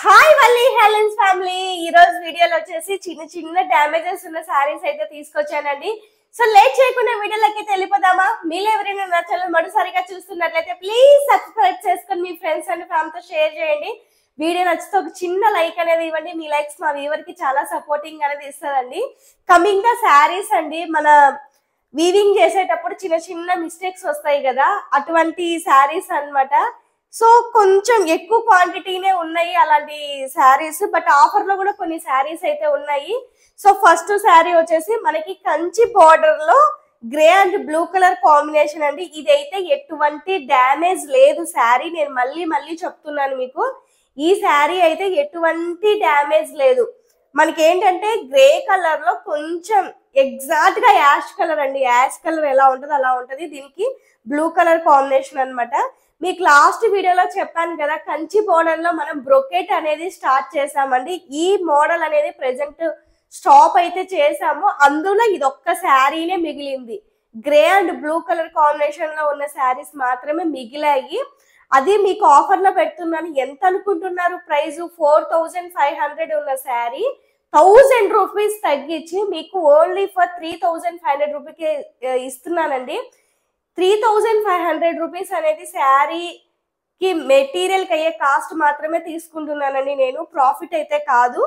Hi Valli Helens family. ఈ రోజు వీడియోలో వచ్చేసి చిన్న చిన్న డ్యామేజెస్ ఉన్న సారీస్ అయితే తీసుకొచ్చానండి. సో లేట్ చేయకుండా వీడియోలోకి వెళ్ళిపోదామా? మీరు ఎవరైనా నా ఛానల్ మొదటిసారిగా చూస్తున్నట్లయితే ప్లీజ్ సబ్స్క్రైబ్ చేసుకొని మీ ఫ్రెండ్స్ అండ్ ఫ్యామిలీతో షేర్ చేయండి. వీడియో నచ్చితే ఒక చిన్న లైక్ అనేది ఇవ్వండి. మీ లైక్స్ మా వ్యూవర్ కి చాలా సపోర్టింగ్ అనేది ఇస్తుందండి. కమింగ్ ద సారీస్ అండి, మన వీవింగ్ చేసేటప్పుడు చిన్న చిన్న మిస్టేక్స్ వస్తాయి కదా, అటువంటి సారీస్ అన్నమాట. సో కొంచెం ఎక్కువ క్వాంటిటీనే ఉన్నాయి అలాంటి శారీస్, బట్ ఆఫర్ లో కూడా కొన్ని శారీస్ అయితే ఉన్నాయి. సో ఫస్ట్ శారీ వచ్చేసి మనకి కంచి బార్డర్ లో grey and blue colour combination అండి. ఇదైతే ఎటువంటి డ్యామేజ్ లేదు శారీ, నేను మళ్ళీ మళ్ళీ చెప్తున్నాను మీకు. ఈ శారీ అయితే ఎటువంటి డ్యామేజ్ లేదు. మనకి ఏంటంటే గ్రే కలర్ లో కొంచెం ఎగ్జాక్ట్ గా యాష్ కలర్ అండి, యాష్ కలర్ ఎలా ఉంటుందో అలా ఉంటది. దీనికి బ్లూ కలర్ కాంబినేషన్ అన్నమాట. మీకు లాస్ట్ వీడియోలో చెప్పాను కదా, కంచి మోడల్ లో మనం బ్రొకెట్ అనేది స్టార్ట్ చేసామండి. ఈ మోడల్ అనేది ప్రెసెంట్ స్టాప్ అయితే చేసాము. అందులో ఇది ఒక్క శారీనే మిగిలింది. Grey and blue colour combination లో ఉన్న శారీస్ మాత్రమే మిగిలాయి. అది మీకు ఆఫర్ లో పెడుతున్నాను. ఎంత అనుకుంటున్నారు ప్రైస్? 4500 ఉన్న శారీ 1000 రూపీస్ తగ్గించి మీకు ఓన్లీ ఫర్ 3500 రూపీకి ఇస్తున్నానండి. 3500 రూపీస్ అనేది శారీకి మెటీరియల్కి అయ్యే కాస్ట్ మాత్రమే తీసుకుంటున్నానండి నేను, ప్రాఫిట్ అయితే కాదు.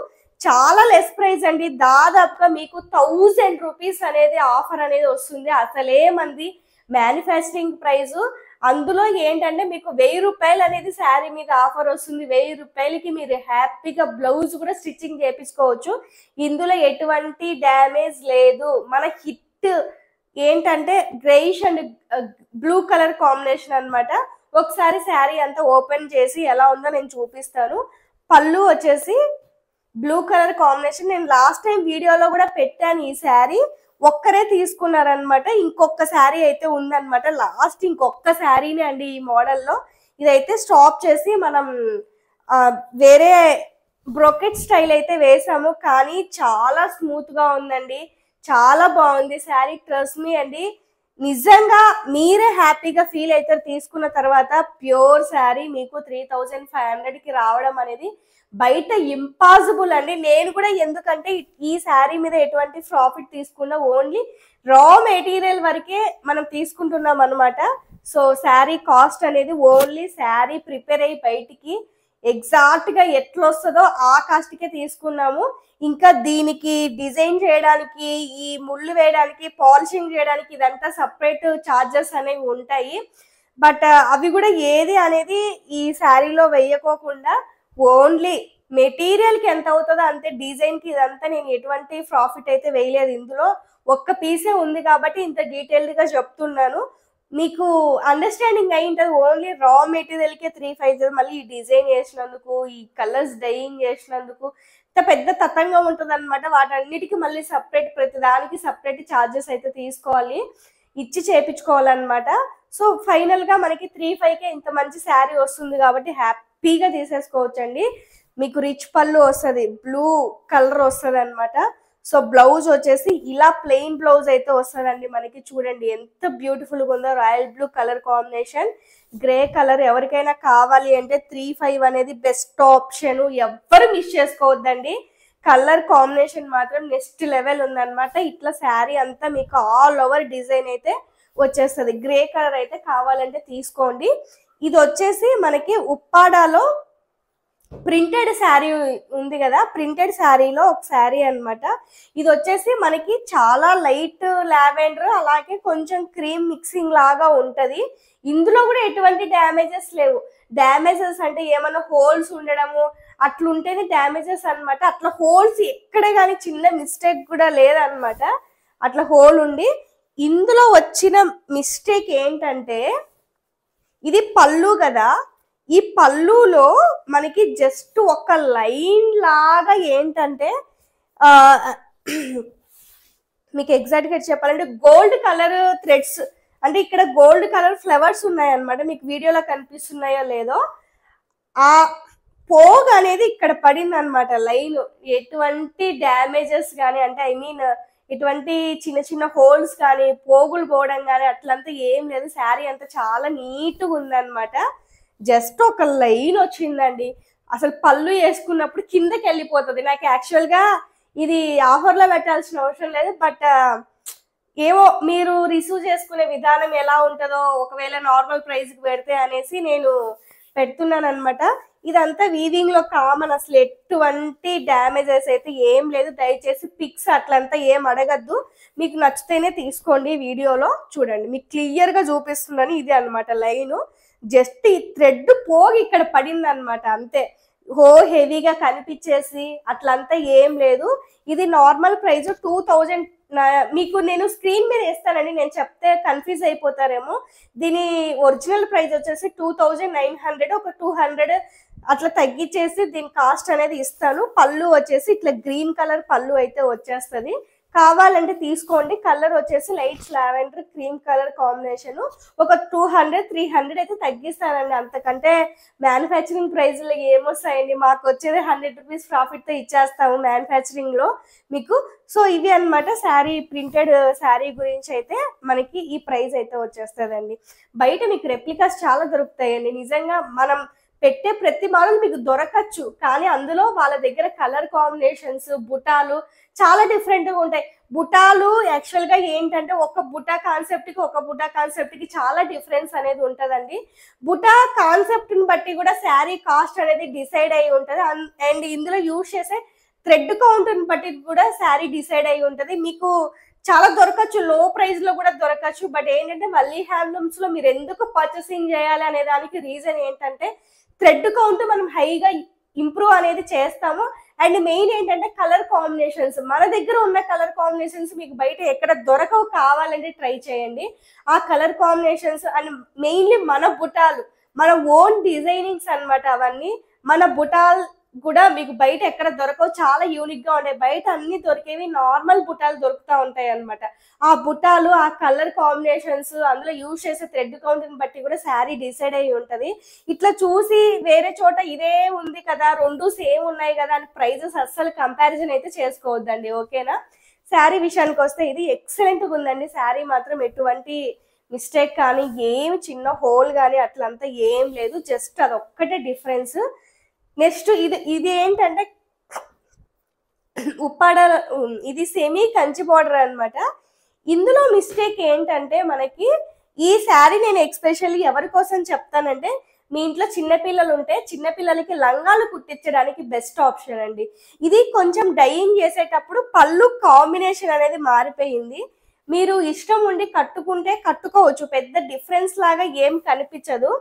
చాలా లెస్ ప్రైస్ అండి. దాదాపుగా మీకు 1000 రూపీస్ అనేది ఆఫర్ అనేది వస్తుంది. అసలే మంది మ్యానుఫ్యాక్చరింగ్ ప్రైస్. అందులో ఏంటంటే మీకు 1000 రూపాయలు అనేది శారీ మీద ఆఫర్ వస్తుంది. 1000 రూపాయలకి మీరు హ్యాపీగా బ్లౌజ్ కూడా స్టిచ్చింగ్ చేపించుకోవచ్చు. ఇందులో ఎటువంటి డ్యామేజ్ లేదు. మన హిట్ ఏంటంటే greyish and blue colour combination అన్నమాట. ఒకసారి శారీ అంతా ఓపెన్ చేసి ఎలా ఉందో నేను చూపిస్తాను. పళ్ళు వచ్చేసి బ్లూ కలర్ కాంబినేషన్. నేను లాస్ట్ టైం వీడియోలో కూడా పెట్టాను. ఈ శారీ ఒక్కరే తీసుకున్నారనమాట. ఇంకొక శారీ అయితే ఉందన్నమాట. లాస్ట్ ఇంకొక శారీనే అండి ఈ మోడల్లో. ఇదైతే స్టాప్ చేసి మనం వేరే బ్రొకెట్ స్టైల్ అయితే వేసాము, కానీ చాలా స్మూత్ గా ఉందండి. చాలా బాగుంది శారీ. ట్రస్ట్ మీ అండి, నిజంగా మీరే హ్యాపీగా ఫీల్ అవుతారు తీసుకున్న తర్వాత. ప్యూర్ శారీ మీకు 3500కి రావడం అనేది బయట ఇంపాసిబుల్ అండి. నేను కూడా ఎందుకంటే ఈ శారీ మీద ఎటువంటి ప్రాఫిట్ తీసుకున్నా ఓన్లీ రా మెటీరియల్ వరకే మనం తీసుకుంటున్నాం అనమాట. సో శారీ కాస్ట్ అనేది ఓన్లీ శారీ ప్రిపేర్ అయ్యి బయటికి ఎగ్జాక్ట్ గా ఎట్లా వస్తుందో ఆ కాస్ట్ కే తీసుకున్నాము. ఇంకా దీనికి డిజైన్ చేయడానికి, ఈ ముళ్ళు వేయడానికి, పాలిషింగ్ చేయడానికి ఇదంతా సపరేట్ చార్జెస్ అనేవి ఉంటాయి. బట్ అవి కూడా ఏది అనేది ఈ శారీలో వేయకోకుండా ఓన్లీ మెటీరియల్ కి ఎంత అవుతుందో అంతే, డిజైన్ కి ఇదంతా నేను ఎటువంటి ప్రాఫిట్ అయితే వేయలేదు. ఇందులో ఒక్క పీసే ఉంది కాబట్టి ఇంత డీటెయిల్డ్ గా చెప్తున్నాను. మీకు అండర్స్టాండింగ్ అయి ఉంటుంది. ఓన్లీ రా మెటీరియల్ కే 350, మళ్ళీ ఈ డిజైన్ చేసినందుకు, ఈ కలర్స్ డైయింగ్ చేసినందుకు పెద్ద తతంగా ఉంటుంది అనమాట. వాటన్నిటికీ మళ్ళీ సపరేట్, ప్రతి దానికి సపరేట్ ఛార్జెస్ అయితే తీసుకోవాలి, ఇచ్చి చేపించుకోవాలన్నమాట. సో ఫైనల్ గా మనకి 3500కే ఇంత మంచి శారీ వస్తుంది కాబట్టి హ్యాపీగా తీసేసుకోవచ్చండి. మీకు రిచ్ పళ్ళు వస్తుంది, బ్లూ కలర్ వస్తుంది అనమాట. సో బ్లౌజ్ వచ్చేసి ఇలా ప్లెయిన్ బ్లౌజ్ అయితే వస్తుందండి మనకి. చూడండి ఎంత బ్యూటిఫుల్ గా ఉందో, royal blue colour combination, grey colour. ఎవరికైనా కావాలి అంటే 3500 అనేది బెస్ట్ ఆప్షన్. ఎవ్వరు మిస్ చేసుకోవద్దండి. కలర్ కాంబినేషన్ మాత్రం నెక్స్ట్ లెవెల్ ఉందన్నమాట. ఇట్లా శారీ అంతా మీకు ఆల్ ఓవర్ డిజైన్ అయితే వచ్చేస్తుంది. గ్రే కలర్ అయితే కావాలంటే తీసుకోండి. ఇది వచ్చేసి మనకి ఉప్పాడాలో ప్రింటెడ్ శారీ ఉంది కదా, ప్రింటెడ్ శారీలో ఒక శారీ అనమాట. ఇది వచ్చేసి మనకి చాలా లైట్ లావెండర్ అలాగే కొంచెం క్రీమ్ మిక్సింగ్ లాగా ఉంటది. ఇందులో కూడా ఎటువంటి డ్యామేజెస్ లేవు. డ్యామేజెస్ అంటే ఏమైనా హోల్స్ ఉండడము అట్లుంటేనే డ్యామేజెస్ అనమాట. అట్లా హోల్స్ ఎక్కడే కానీ చిన్న మిస్టేక్ కూడా లేదనమాట. అట్లా హోల్ ఉండి, ఇందులో వచ్చిన మిస్టేక్ ఏంటంటే ఇది పళ్ళు కదా, ఈ పళ్ళులో మనకి జస్ట్ ఒక లైన్ లాగా ఏంటంటే మీకు ఎగ్జాక్ట్ గా చెప్పాలంటే గోల్డ్ కలర్ థ్రెడ్స్, అంటే ఇక్కడ గోల్డ్ కలర్ ఫ్లవర్స్ ఉన్నాయన్నమాట. మీకు వీడియోలో కనిపిస్తున్నాయో లేదో, ఆ పోగ్ అనేది ఇక్కడ పడింది అనమాట లైన్. ఎటువంటి డ్యామేజెస్ కానీ, అంటే ఐ మీన్ ఎటువంటి చిన్న చిన్న హోల్స్ కానీ, పోగులు పోవడం కానీ అట్లంతా ఏం లేదు. శారీ అంతా చాలా నీట్గా ఉందన్నమాట. జస్ట్ ఒక లైన్ వచ్చిందండి. అసలు పళ్ళు వేసుకున్నప్పుడు కిందకి వెళ్ళిపోతుంది. నాకు యాక్చువల్గా ఇది ఆఫర్లో పెట్టాల్సిన అవసరం లేదు, బట్ ఏమో మీరు రిసీవ్ చేసుకునే విధానం ఎలా ఉంటుందో ఒకవేళ నార్మల్ ప్రైస్కి పెడితే అనేసి నేను పెడుతున్నాను అనమాట. ఇదంతా వీవింగ్ లో కామన్, అసలు ఎటువంటి డ్యామేజెస్ అయితే ఏం లేదు. దయచేసి పిక్స్ అట్లంతా ఏం అడగద్దు, మీకు నచ్చితేనే తీసుకోండి. వీడియోలో చూడండి, మీకు క్లియర్ గా చూపిస్తున్నాను. ఇది అనమాట లైన్, జస్ట్ ఈ థ్రెడ్ పోగి ఇక్కడ పడింది అనమాట అంతే. హెవీగా కనిపించేసి అట్లంతా ఏం లేదు. ఇది నార్మల్ ప్రైస్ 2000. మీకు నేను స్క్రీన్ మీద వేస్తానండి, నేను చెప్తే కన్ఫ్యూజ్ అయిపోతారేమో. దీని ఒరిజినల్ ప్రైస్ వచ్చేసి 2900, ఒక 200 అట్లా తగ్గించేసి దీని కాస్ట్ అనేది ఇస్తాను. పళ్ళు వచ్చేసి ఇట్లా గ్రీన్ కలర్ పళ్ళు అయితే వచ్చేస్తుంది. కావాలంటే తీసుకోండి. కలర్ వచ్చేసి light lavender cream colour combination. ఒక 200-300 అయితే తగ్గిస్తానండి, అంతకంటే మ్యానుఫ్యాక్చరింగ్ ప్రైస్లో ఏమొస్తాయండి. మాకు వచ్చేది 100 రూపీస్ ప్రాఫిట్తో ఇచ్చేస్తాము మ్యానుఫ్యాక్చరింగ్లో మీకు. సో ఇవి అనమాట శారీ, ప్రింటెడ్ శారీ గురించి అయితే మనకి ఈ ప్రైస్ అయితే వచ్చేస్తుందండి. బయట మీకు రెప్లికాస్ చాలా దొరుకుతాయండి. నిజంగా మనం పెట్టే ప్రతి మోడల్ మీకు దొరకచ్చు, కానీ అందులో వాళ్ళ దగ్గర కలర్ కాంబినేషన్స్, బుటాలు చాలా డిఫరెంట్గా ఉంటాయి. బుటాలు యాక్చువల్గా ఏంటంటే ఒక బుటా కాన్సెప్ట్కి ఒక బుటా కాన్సెప్ట్కి చాలా డిఫరెన్స్ అనేది ఉంటుందండి. బుటా కాన్సెప్ట్ని బట్టి కూడా శారీ కాస్ట్ అనేది డిసైడ్ అయి ఉంటుంది. అండ్ ఇందులో యూజ్ చేసే థ్రెడ్ కౌంట్ని బట్టి కూడా శారీ డిసైడ్ అయి ఉంటుంది. మీకు చాలా దొరకచ్చు, లో ప్రైస్ లో కూడా దొరకచ్చు. బట్ ఏంటంటే మళ్ళీ హ్యాండ్లూమ్స్ లో మీరు ఎందుకు పర్చేసింగ్ చేయాలి అనే దానికి రీజన్ ఏంటంటే థ్రెడ్ కౌంట్ మనం హైగా ఇంప్రూవ్ అనేది చేస్తాము. అండ్ మెయిన్ ఏంటంటే కలర్ కాంబినేషన్స్, మన దగ్గర ఉన్న కలర్ కాంబినేషన్స్ మీకు బయట ఎక్కడ దొరకవు. కావాలంటే ట్రై చేయండి ఆ కలర్ కాంబినేషన్స్. అండ్ మెయిన్లీ మన బుటాలు, మన ఓన్ డిజైనింగ్స్ అనమాట అవన్నీ. మన బుటాల్ కూడా మీకు బయట ఎక్కడ దొరకవు, చాలా యూనిక్ గా ఉంటాయి. బయట అన్ని దొరికేవి నార్మల్ బుటాలు దొరుకుతూ ఉంటాయి అనమాట. ఆ బుటాలు, ఆ కలర్ కాంబినేషన్స్, అందులో యూజ్ చేసే థ్రెడ్ కౌంట్ని బట్టి కూడా శారీ డిసైడ్ అయి ఉంటది. ఇట్లా చూసి వేరే చోట ఇదే ఉంది కదా, రెండు సేమ్ ఉన్నాయి కదా అని ప్రైజెస్ అస్సలు కంపారిజన్ అయితే చేసుకోవద్దండి, ఓకేనా. శారీ విషయానికి వస్తే ఇది ఎక్సలెంట్ గా ఉందండి. శారీ మాత్రం ఎటువంటి మిస్టేక్ కానీ ఏమి చిన్న హోల్ కానీ అట్లంతా ఏం లేదు, జస్ట్ అదొక్కటే డిఫరెన్స్. నెక్స్ట్ ఇది ఏంటంటే ఉప్పాడ, ఇది సెమీ కంచి బార్డర్ అనమాట. ఇందులో మిస్టేక్ ఏంటంటే మనకి ఈ శారీ నేను ఎక్స్పెషల్లీ ఎవరి కోసం చెప్తానంటే, మీ ఇంట్లో చిన్నపిల్లలు ఉంటే చిన్నపిల్లలకి లంగాలు కుట్టించడానికి బెస్ట్ ఆప్షన్ అండి. ఇది కొంచెం డైయింగ్ చేసేటప్పుడు పళ్ళు కాంబినేషన్ అనేది మారిపోయింది. మీరు ఇష్టం ఉండి కట్టుకుంటే కట్టుకోవచ్చు, పెద్ద డిఫరెన్స్ లాగా ఏం కనిపించదు.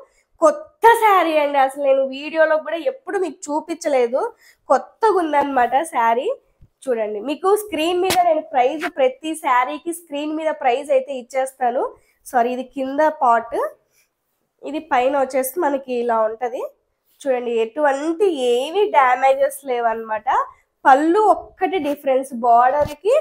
కొత్త శారీ అండి, అసలు నేను వీడియోలో కూడా ఎప్పుడు మీకు చూపించలేదు, కొత్తగా ఉందన్నమాట శారీ. చూడండి, మీకు స్క్రీన్ మీద నేను ప్రైస్, ప్రతి శారీకి స్క్రీన్ మీద ప్రైస్ అయితే ఇచ్చేస్తాను. సారీ, ఇది కింద పార్ట్, ఇది పైన వచ్చేసి మనకి ఇలా ఉంటది. చూడండి, ఎటువంటి ఏవి డ్యామేజెస్ లేవన్నమాట. పళ్ళు ఒక్కటి డిఫరెన్స్, బార్డర్కి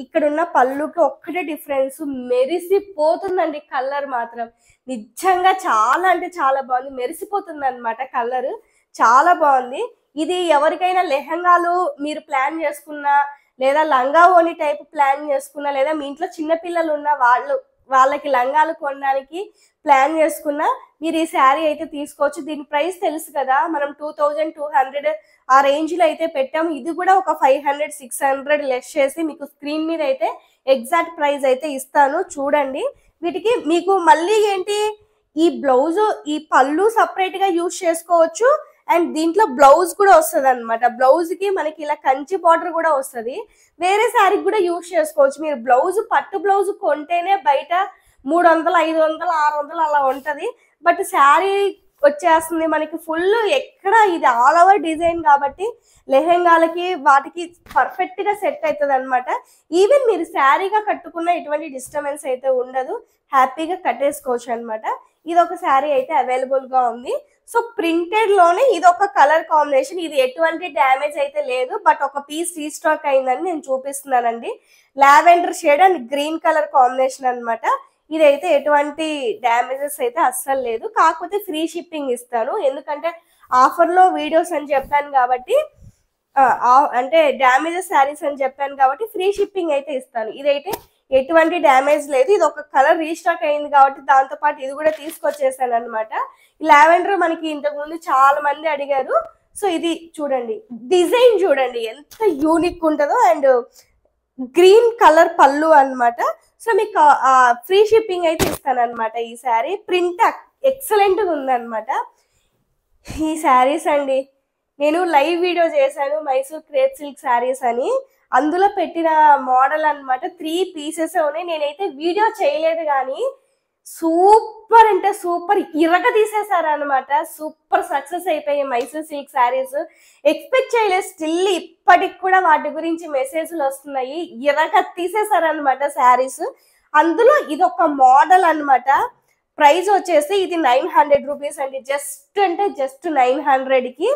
ఇక్కడున్న పళ్ళుకి ఒక్కటే డిఫరెన్స్. మెరిసిపోతుందండి కలర్ మాత్రం, నిజంగా చాలా అంటే చాలా బాగుంది, మెరిసిపోతుంది అనమాట కలర్, చాలా బాగుంది. ఇది ఎవరికైనా లెహంగాలు మీరు ప్లాన్ చేసుకున్నా, లేదా లంగా ఓని టైప్ ప్లాన్ చేసుకున్నా, లేదా మీ ఇంట్లో చిన్నపిల్లలు ఉన్న వాళ్ళకి లంగాలు కొనడానికి ప్లాన్ చేసుకున్నా మీరు ఈ శారీ అయితే తీసుకోవచ్చు. దీని ప్రైస్ తెలుసు కదా, మనం 2200 ఆ రేంజ్లో అయితే పెట్టాము. ఇది కూడా ఒక 500-600 లెస్ చేసి మీకు స్క్రీన్ మీద అయితే ఎగ్జాక్ట్ ప్రైస్ అయితే ఇస్తాను, చూడండి. వీటికి మీకు మళ్ళీ ఏంటి, ఈ బ్లౌజ్, ఈ పళ్ళు సపరేట్గా యూజ్ చేసుకోవచ్చు. అండ్ దీంట్లో బ్లౌజ్ కూడా వస్తుంది అనమాట. బ్లౌజ్కి మనకి ఇలా కంచి బార్డర్ కూడా వస్తుంది. వేరే శారీకి కూడా యూజ్ చేసుకోవచ్చు. మీరు బ్లౌజ్, పట్టు బ్లౌజ్ కొంటేనే బయట 300, 500, 600 అలా ఉంటుంది. బట్ శారీ వచ్చేస్తుంది మనకి ఫుల్, ఎక్కడ ఇది ఆల్ ఓవర్ డిజైన్ కాబట్టి లెహెంగాలకి వాటికి పర్ఫెక్ట్ గా సెట్ అవుతుంది అనమాట. ఈవెన్ మీరు శారీగా కట్టుకున్న ఎటువంటి డిస్టర్బెన్స్ అయితే ఉండదు, హ్యాపీగా కట్టేసుకోవచ్చు అనమాట. ఇది ఒక శారీ అయితే అవైలబుల్ గా ఉంది. సో ప్రింటెడ్ లోనే ఇది ఒక కలర్ కాంబినేషన్, ఇది ఎటువంటి డ్యామేజ్ అయితే లేదు. బట్ ఒక పీస్ రీస్టాక్ అయిందని నేను చూపిస్తున్నానండి. Lavender shade and green colour combination అనమాట. ఇదైతే ఎటువంటి డ్యామేజెస్ అయితే అస్సలు లేదు, కాకపోతే ఫ్రీ షిప్పింగ్ ఇస్తాను. ఎందుకంటే ఆఫర్లో వీడియోస్ అని చెప్పాను కాబట్టి, అంటే డ్యామేజెస్ శారీస్ అని చెప్పాను కాబట్టి ఫ్రీ షిప్పింగ్ అయితే ఇస్తాను. ఇదైతే ఎటువంటి డ్యామేజ్ లేదు. ఇది ఒక కలర్ రీస్టాక్ అయింది కాబట్టి దాంతో పాటు ఇది కూడా తీసుకొచ్చేసాను అనమాట. ఈ లావెండర్ మనకి ఇంతకు ముందు చాలా మంది అడిగారు, సో ఇది చూడండి, డిజైన్ చూడండి ఎంత యూనిక్ ఉంటుందో. అండ్ గ్రీన్ కలర్ పళ్ళు అన్నమాట. సో మీకు ఫ్రీ షిప్పింగ్ అయితే ఇస్తాను అనమాట. ఈ శారీ ప్రింట్ ఎక్సలెంట్గా ఉందన్నమాట. ఈ శారీస్ అండి, నేను లైవ్ వీడియో చేశాను మైసూర్ క్రేప్ సిల్క్ శారీస్ అని. అందులో పెట్టిన మోడల్ అన్నమాట. 3 పీసెస్ ఉన్నాయి. నేనైతే వీడియో చేయలేదు కానీ సూపర్ అంటే సూపర్ ఇరగ తీసేశారు అనమాట. సూపర్ సక్సెస్ అయిపోయాయి మైసూర్ సిల్క్ శారీస్. ఎక్స్పెక్ట్ చేయలేదు. స్టిల్ ఇప్పటికి కూడా వాటి గురించి మెసేజ్లు వస్తున్నాయి. ఇరగ తీసేశారు అనమాట శారీస్. అందులో ఇది ఒక మోడల్ అన్నమాట. ప్రైస్ వచ్చేసి ఇది 900 రూపీస్ అండి. జస్ట్ అంటే జస్ట్ 900కి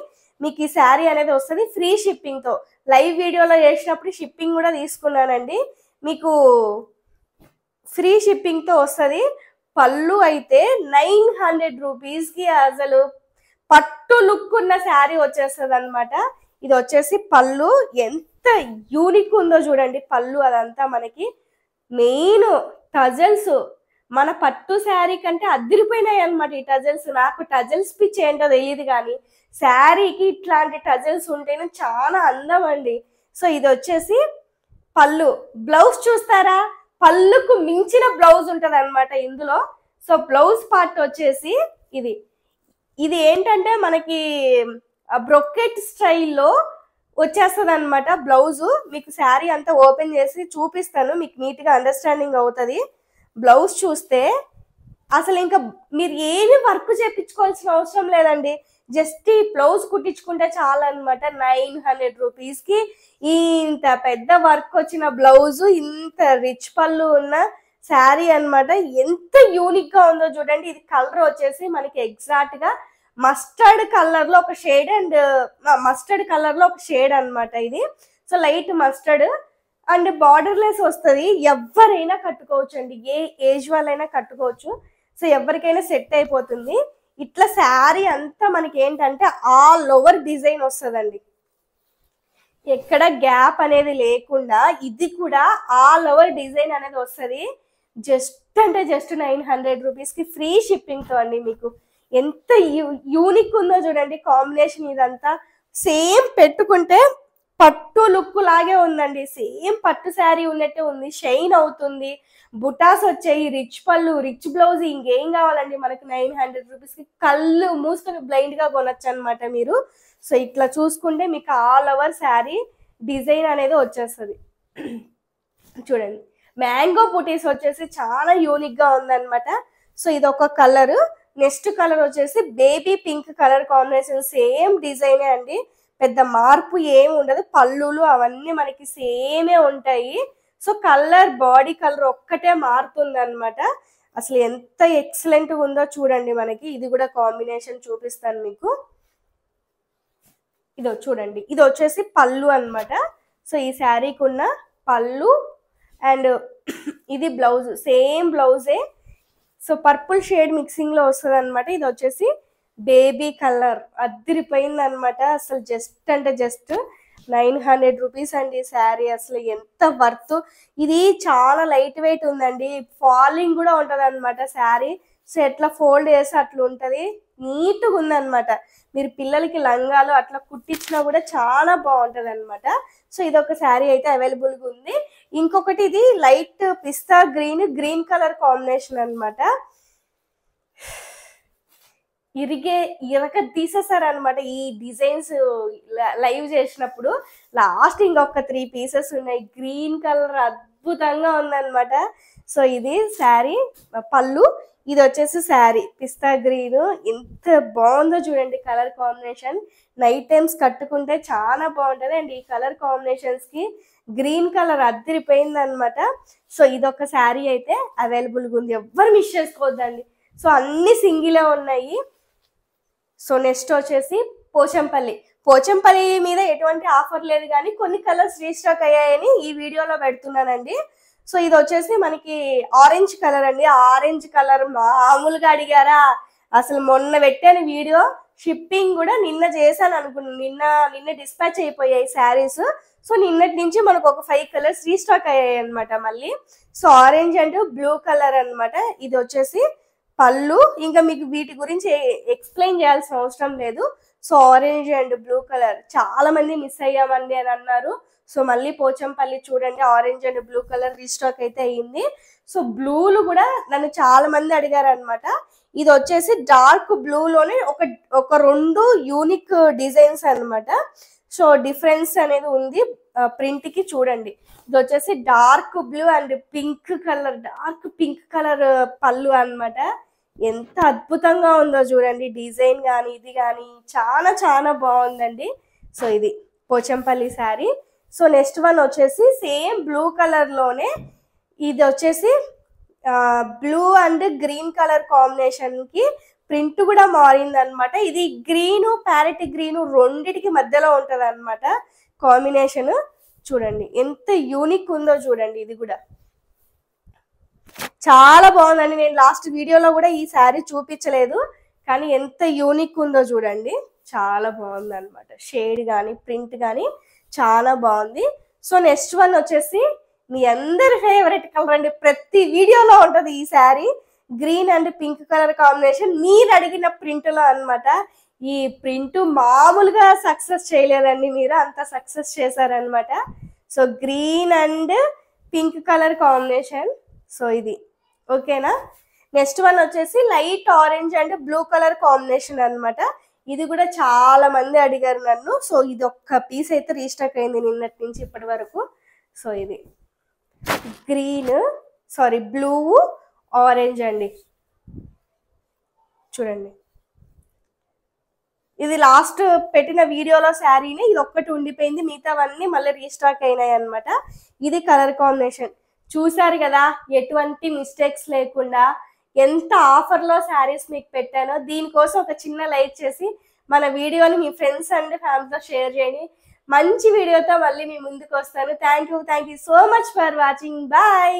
మీకు ఈ శారీ అనేది వస్తుంది ఫ్రీ షిప్పింగ్ తో. లైవ్ వీడియోలో చేసినప్పుడు షిప్పింగ్ కూడా తీసుకున్నానండి. మీకు ఫ్రీ షిప్పింగ్ తో వస్తుంది. పళ్ళు అయితే 900 రూపీస్కి అసలు పట్టు లుక్ ఉన్న శారీ వచ్చేస్తుంది అనమాట. ఇది వచ్చేసి పళ్ళు ఎంత యూనిక్ ఉందో చూడండి. పళ్ళు అదంతా మనకి మెయిన్ టజల్స్ మన పట్టు శారీ కంటే అదిరిపోయినాయి అనమాట ఈ టజల్స్. నాకు టజల్స్ పిచ్చి ఏంటో తెలియదు కానీ శారీకి ఇట్లాంటి టజల్స్ ఉంటేనే చాలా అందం అండి. సో ఇది వచ్చేసి పళ్ళు. బ్లౌజ్ చూస్తారా, పళ్ళుకు మించిన బ్లౌజ్ ఉంటది అనమాట ఇందులో. సో బ్లౌజ్ పార్ట్ వచ్చేసి ఇది ఇది ఏంటంటే మనకి బ్రొకెట్ స్టైల్లో వచ్చేస్తుంది అనమాట బ్లౌజ్. మీకు శారీ అంతా ఓపెన్ చేసి చూపిస్తాను, మీకు నీట్గా అండర్స్టాండింగ్ అవుతుంది. బ్లౌజ్ చూస్తే అసలు ఇంకా మీరు ఏమి వర్క్ చేయించుకోవాల్సిన అవసరం లేదండి. జస్ట్ ఈ బ్లౌజ్ కుట్టించుకుంటే చాలా అనమాట. 900 రూపీస్కి ఇంత పెద్ద వర్క్ వచ్చిన బ్లౌజ్, ఇంత రిచ్ పళ్ళు ఉన్న శారీ అనమాట. ఎంత యూనిక్ గా ఉందో చూడండి. ఇది కలర్ వచ్చేసి మనకి ఎగ్జాక్ట్ గా మస్టర్డ్ కలర్ లో ఒక షేడ్ అండ్ మస్టర్డ్ కలర్ లో ఒక షేడ్ అనమాట ఇది. So light mustard and borderless వస్తుంది. ఎవరైనా కట్టుకోవచ్చు అండి, ఏ ఏజ్ వాళ్ళైనా కట్టుకోవచ్చు. సో ఎవరికైనా సెట్ అయిపోతుంది. ఇట్లా శారీ అంతా మనకి ఏంటంటే ఆల్ ఓవర్ డిజైన్ వస్తుందండి. ఎక్కడ గ్యాప్ అనేది లేకుండా ఇది కూడా ఆల్ ఓవర్ డిజైన్ అనేది వస్తుంది. జస్ట్ అంటే జస్ట్ 900 రూపీస్కి ఫ్రీ షిప్పింగ్తో అండి. మీకు ఎంత యూనిక్ ఉందో చూడండి కాంబినేషన్. ఇదంతా సేమ్ పెట్టుకుంటే పట్టు లుక్ లాగే ఉందండి. సేమ్ పట్టు శారీ ఉన్నట్టే ఉంది. షైన్ అవుతుంది. బుటాస్ వచ్చాయి, రిచ్ పళ్ళు, రిచ్ బ్లౌజ్. ఇంకేం కావాలండి మనకి 900 రూపీస్కి. కళ్ళు మూసుకొని బ్లైండ్ గా కొనొచ్చు అనమాట మీరు. సో ఇట్లా చూసుకుంటే మీకు ఆల్ ఓవర్ శారీ డిజైన్ అనేది వచ్చేస్తుంది. చూడండి, మ్యాంగో బుటీస్ వచ్చేసి చాలా యూనిక్ గా ఉందన్నమాట. సో ఇది ఒక కలర్. నెక్స్ట్ కలర్ వచ్చేసి baby pink colour combination. Same డిజైనే అండి, పెద్ద మార్పు ఏమి ఉండదు. పళ్ళులు అవన్నీ మనకి సేమే ఉంటాయి. సో కలర్, బాడీ కలర్ ఒక్కటే మారుతుంది అనమాట. అసలు ఎంత ఎక్సలెంట్ ఉందో చూడండి. మనకి ఇది కూడా కాంబినేషన్ చూపిస్తాను మీకు. ఇదో చూడండి, ఇది వచ్చేసి పళ్ళు అనమాట. సో ఈ శారీకి ఉన్న పళ్ళు అండ్ ఇది బ్లౌజ్, సేమ్ బ్లౌజే. సో పర్పుల్ షేడ్ మిక్సింగ్ లో వస్తుంది అనమాట. ఇది వచ్చేసి బేబీ కలర్. అదిరిపోయింది అనమాట. అసలు జస్ట్ అంటే జస్ట్ 900 రూపీస్ అండి శారీ. అసలు ఎంత వర్త్. ఇది చాలా లైట్ వెయిట్ ఉందండి. ఫాలింగ్ కూడా ఉంటది అనమాట శారీ. సో ఎట్లా ఫోల్డ్ చేసి అట్లా ఉంటది, నీట్గా ఉందన్నమాట. మీరు పిల్లలకి లంగాలు అట్లా కుట్టించినా కూడా చాలా బాగుంటది అనమాట. సో ఇది ఒక శారీ అయితే అవైలబుల్ గా ఉంది. ఇంకొకటి ఇది లైట్ పిస్తా గ్రీన్, గ్రీన్ కలర్ కాంబినేషన్ అనమాట. ఇరక తీసేసారు అనమాట ఈ డిజైన్స్ లైవ్ చేసినప్పుడు. లాస్ట్ ఇంకొక 3 పీసెస్ ఉన్నాయి. గ్రీన్ కలర్ అద్భుతంగా ఉందన్నమాట. సో ఇది శారీ పళ్ళు. ఇది వచ్చేసి శారీ పిస్తా గ్రీన్. ఎంత బాగుందో చూడండి కలర్ కాంబినేషన్. నైట్ టైమ్స్ కట్టుకుంటే చాలా బాగుంటది. అండ్ ఈ కలర్ కాంబినేషన్స్ కి గ్రీన్ కలర్ అద్దరిపోయింది అనమాట. సో ఇదొక శారీ అయితే అవైలబుల్ గా ఉంది. ఎవ్వరు మిస్ చేసుకోవద్దండి. సో అన్ని సింగిలే ఉన్నాయి. సో నెక్స్ట్ వచ్చేసి పోచంపల్లి మీద ఎటువంటి ఆఫర్ లేదు కానీ కొన్ని కలర్స్ రీస్టాక్ అయ్యాయని ఈ వీడియోలో పెడుతున్నానండి. సో ఇది వచ్చేసి మనకి ఆరెంజ్ కలర్ అండి. ఆరెంజ్ కలర్ మామూలుగా అడిగారా? అసలు మొన్న పెట్టాను వీడియో, షిప్పింగ్ కూడా నిన్న చేశాను అనుకున్నాను. నిన్న డిస్పాచ్ అయిపోయాయి శారీస్. సో నిన్నటి నుంచి మనకు ఒక 5 కలర్స్ రీస్టాక్ అయ్యాయి అనమాట మళ్ళీ. So orange and blue colour అనమాట. ఇది వచ్చేసి పళ్ళు. ఇంకా మీకు వీటి గురించి ఎక్స్ప్లెయిన్ చేయాల్సిన అవసరం లేదు. So orange and blue colour చాలా మంది మిస్ అయ్యామండి అని అన్నారు. సో మళ్ళీ పోచంపల్లి చూడండి orange and blue colour restock అయితే అయ్యింది. సో బ్లూలు కూడా నన్ను చాలా మంది అడిగారు అనమాట. ఇది వచ్చేసి డార్క్ బ్లూలోనే ఒక 2 యూనిక్ డిజైన్స్ అనమాట. సో డిఫరెన్స్ అనేది ఉంది ప్రింట్ కి. చూడండి ఇది వచ్చేసి dark blue and dark pink colour పళ్ళు అనమాట. ఎంత అద్భుతంగా ఉందో చూడండి డిజైన్ కానీ ఇది కానీ చాలా చాలా బాగుందండి. సో ఇది పోచంపల్లి శారీ. సో నెక్స్ట్ వన్ వచ్చేసి సేమ్ బ్లూ కలర్ లోనే ఇది వచ్చేసి blue and green colour combination కి ప్రింట్ కూడా మారింది అనమాట. ఇది గ్రీన్ ప్యారెట్ గ్రీన్ రెండిటికి మధ్యలో ఉంటది అనమాట కాంబినేషన్. చూడండి ఎంత యూనిక్ ఉందో చూడండి. ఇది కూడా చాలా బాగుందండి. నేను లాస్ట్ వీడియోలో కూడా ఈ శారీ చూపించలేదు కానీ ఎంత యూనిక్ ఉందో చూడండి. చాలా బాగుంది అనమాట. షేడ్ కానీ ప్రింట్ కానీ చాలా బాగుంది. సో నెక్స్ట్ వన్ వచ్చేసి మీ అందరి ఫేవరెట్ కలర్ అండి. ప్రతి వీడియోలో ఉంటది ఈ sari. Green and pink colour combination మీరు అడిగిన ప్రింట్ లో అనమాట. ఈ ప్రింట్ మామూలుగా సక్సెస్ చేయలేదండి, మీరు అంత సక్సెస్ చేశారనమాట. So green and pink colour combination. So ఇది ఓకేనా. నెక్స్ట్ వన్ వచ్చేసి light orange and blue colour combination అనమాట. ఇది కూడా చాలా మంది అడిగారు నన్ను. సో ఇది ఒక్క పీస్ అయితే రీస్టాక్ అయింది నిన్నటి నుంచి ఇప్పటి వరకు. సో ఇది బ్లూ ఆరెంజ్ అండి. చూడండి ఇది లాస్ట్ పెట్టిన వీడియోలో శారీని ఇది ఒక్కటి ఉండిపోయింది, మిగతావన్నీ మళ్ళీ రీస్టాక్ అయినాయి అనమాట. ఇది కలర్ కాంబినేషన్ చూసారు కదా, ఎటువంటి మిస్టేక్స్ లేకుండా ఎంత ఆఫర్లో శారీస్ మీకు పెట్టానో. దీనికోసం ఒక చిన్న లైక్ చేసి మన వీడియోని మీ ఫ్రెండ్స్ అండ్ ఫ్యామిలీతో షేర్ చేయండి. మంచి వీడియోతో మళ్ళీ మీ ముందుకు వస్తాను. Thank you so much for watching. Bye.